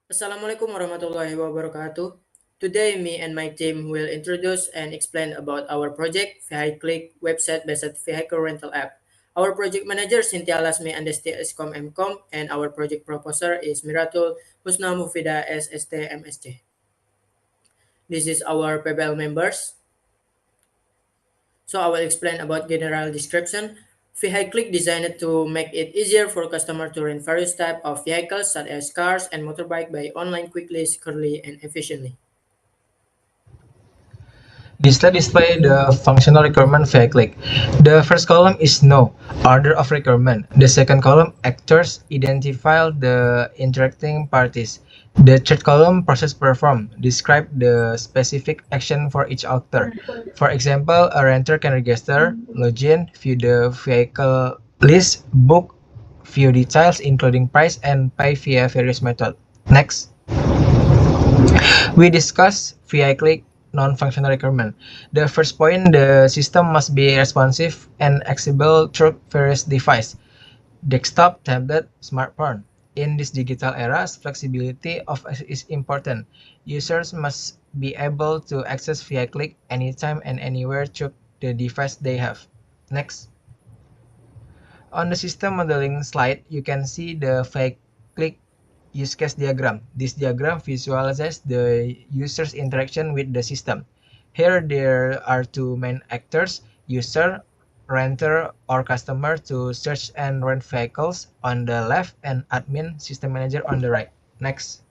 Assalamualaikum warahmatullahi wabarakatuh. Today, me and my team will introduce and explain about our project, VehiClick website-based vehicle rental app. Our project manager Cynthia Lasmi Andesti Eskom Mkom and our project proposer is Miratul Husna Mufida SST MSC. This is our PBL members. So I will explain about general description. VehiClick designed to make it easier for customer to rent various type of vehicles such as cars and motorbike by online quickly, securely, and efficiently. This slide displays the functional requirement vehicle. The first column is no, order of requirement. The second column, actors, identify the interacting parties. The third column, process performed, describe the specific action for each actor. For example, a renter can register, log in, view the vehicle list, book, view details including price, and pay via various methods. Next. We discuss VI-Click non-functional requirement. The first point, the system must be responsive and accessible through various devices, desktop, tablet, smartphone. In this digital era, flexibility is important. Users must be able to access VI-Click anytime and anywhere through the device they have. Next. On the system modeling slide, you can see the VI-Click use case diagram. This diagram visualizes the user's interaction with the system. Here there are two main actors, user, renter or customer to search and rent vehicles on the left and admin system manager on the right. Next.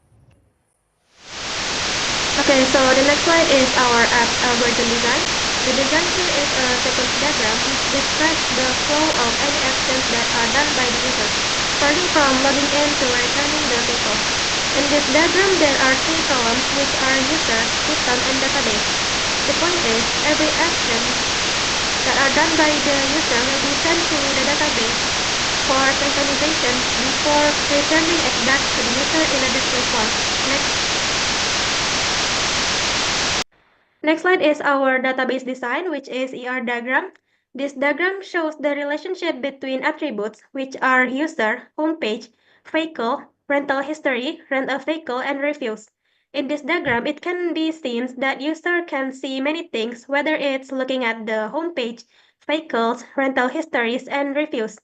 Okay, so the next slide is our app's algorithm design. The design here is a sequence diagram which describes the flow of any actions that are done by the user, starting from logging in to returning the vehicle. In this diagram, there are three columns which are user, system, and database. The point is, every action that are done by the user will be sent to the database for synchronization before returning it back to the user in a display form. Next. Next slide is our database design, which is ER diagram. This diagram shows the relationship between attributes, which are user, homepage, vehicle, rental history, rent a vehicle, and reviews. In this diagram, it can be seen that user can see many things, whether it's looking at the homepage, vehicles, rental histories, and reviews.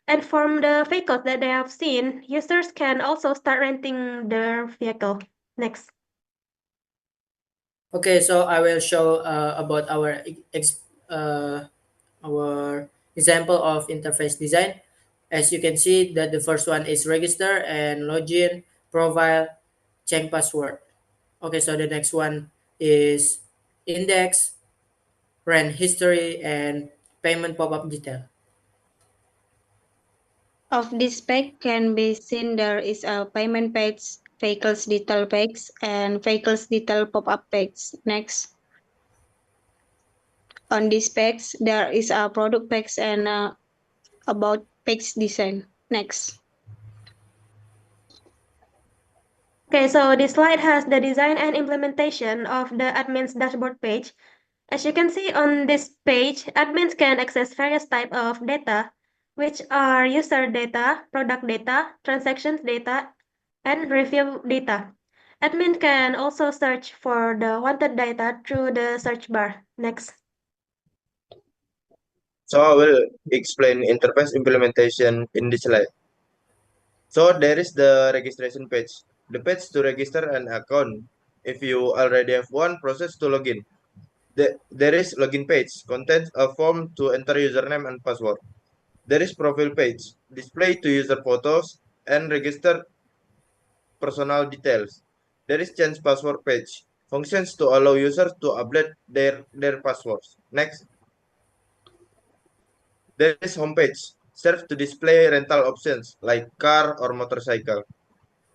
And from the vehicles that they have seen, users can also start renting their vehicle. Next. Okay, so I will show about our example of interface design. As you can see, that the first one is register and login, profile, change password. Okay, so the next one is index, rent history, and payment pop-up detail. Of this page can be seen there is a payment page, vehicles detail page, and vehicles detail pop-up page. Next. On this page, there is a product page and about page design. Next. Okay, so this slide has the design and implementation of the admin's dashboard page. As you can see on this page, admins can access various types of data, which are user data, product data, transactions data, and review data. Admin can also search for the wanted data through the search bar. Next. So I will explain interface implementation in this slide. So there is the registration page, the page to register an account. If you already have one, process to login. There is login page, contains a form to enter username and password. There is profile page, display to user photos and register personal details. There is change password page, functions to allow users to update their passwords. Next. There is homepage, serves to display rental options like car or motorcycle,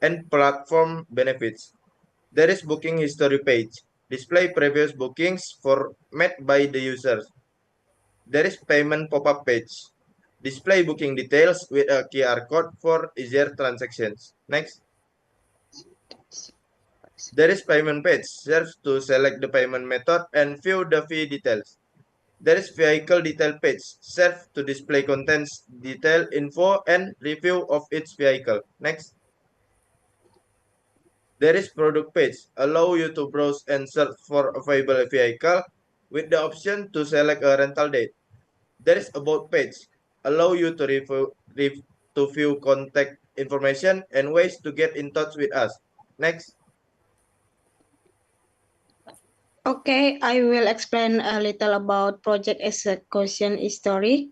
and platform benefits. There is booking history page, display previous bookings for made by the users. There is payment pop-up page, display booking details with a QR code for easier transactions. Next. There is payment page, serves to select the payment method and view the fee details. There is vehicle detail page, serve to display contents, detail info, and review of each vehicle. Next. There is product page, allow you to browse and search for available vehicle with the option to select a rental date. There is about page, allow you to to view contact information and ways to get in touch with us. Next. Okay, I will explain a little about project execution history.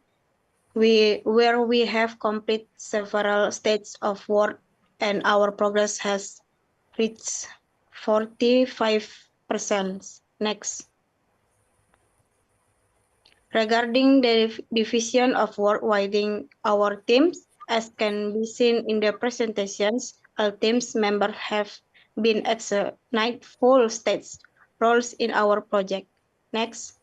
Where we have completed several stages of work and our progress has reached 45%. Next. Regarding the division of work within our teams, as can be seen in the presentations, all teams members have been assigned full stage roles in our project. Next.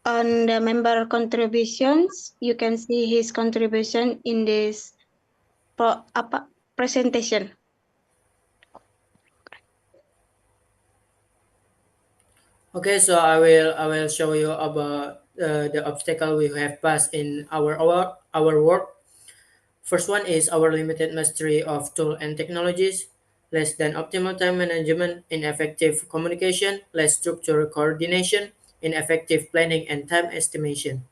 On the member contributions, you can see his contribution in this presentation. Okay, so I will show you about the obstacle we have passed in our work. First one is our limited mastery of tool and technologies, less than optimal time management, ineffective communication, less structured coordination, ineffective planning and time estimation.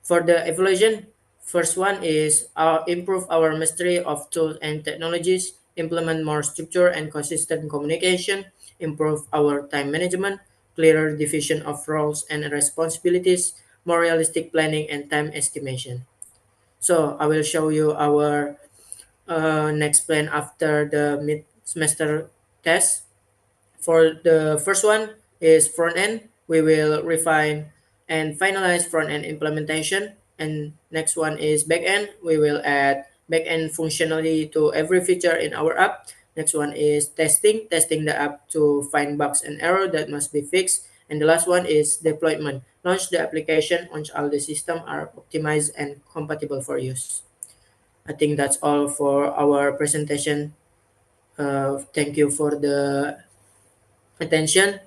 For the evaluation, first one is improve our mastery of tools and technologies, implement more structure and consistent communication, improve our time management, clearer division of roles and responsibilities, more realistic planning and time estimation. So I will show you our next plan after the mid semester test. For the first one is front end. We will refine and finalize front end implementation. And next one is back end. We will add back end functionality to every feature in our app. Next one is testing the app to find bugs and error that must be fixed. And the last one is deployment. Launch the application once all the system are optimized and compatible for use. I think that's all for our presentation. Thank you for the attention.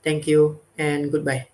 Thank you and goodbye.